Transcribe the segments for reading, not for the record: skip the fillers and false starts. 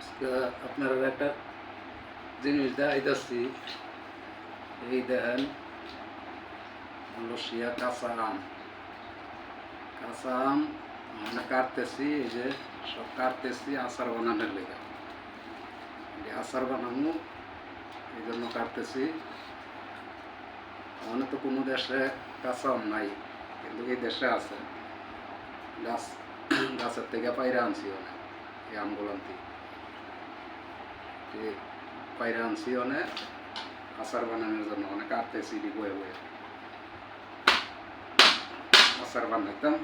আজকে আপনারা একটা জিনিস দেখাইতেছি। এই দেখেন লসিয়া কাঁচা আম মানে কাটতেছি। এই যে সব কাটতেছি আচার বানানোর লেগে। আচার বানানো এই জন্য কাটতেছি। মানে তো কোনো দেশে কাঁচা আম নাই, কিন্তু এই দেশে আছে। গাছের থেকে পাইরা আনছি অনেক, এই আমগুলো আনতে পাইরা আনছি অনেক আচার বানানোর জন্য। অনেক কাটতেছি বয়ে বয়ে আচার বানাইতাম।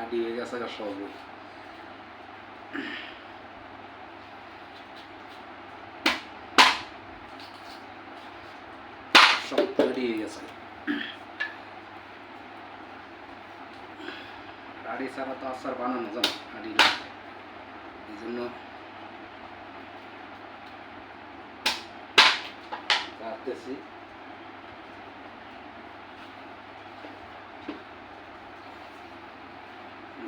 আডি হয়ে গেছে সব, সব তৈরি হয়ে গেছে। আড়ি ছাড়া তো আচার বানানো যায় না, আড়ি লাগবে। এই জন্য কাটতেছি।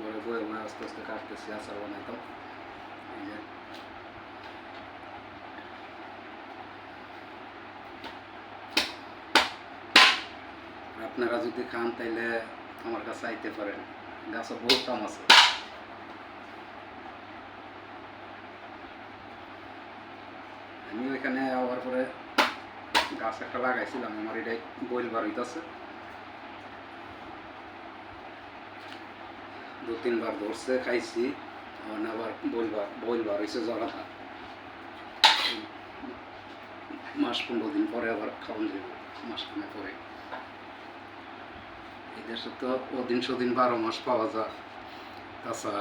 ঘরে বয়ে বয়ে আস্তে আস্তে কাটতেছি, আচার বানাইতাম। এই যে আপনারা যদি খান তাইলে আমার কাছে আইতে পারেন, গাছে বহুত আম আছে। আমি ওইখানে আবার পরে গাছ একটা লাগাইছিলাম, আমার এটাই বইল বার হইতেছে। 2-3 বার ধরছে, খাইছি। আবার বইল বার হয়েছে জলাটা। মাস 15 দিন পরে আবার খাওয়ান যাবে, মাসখানে পরে। এই দেশে তো ওদিন সদিন 12 মাস পাওয়া যায় কাঁচা।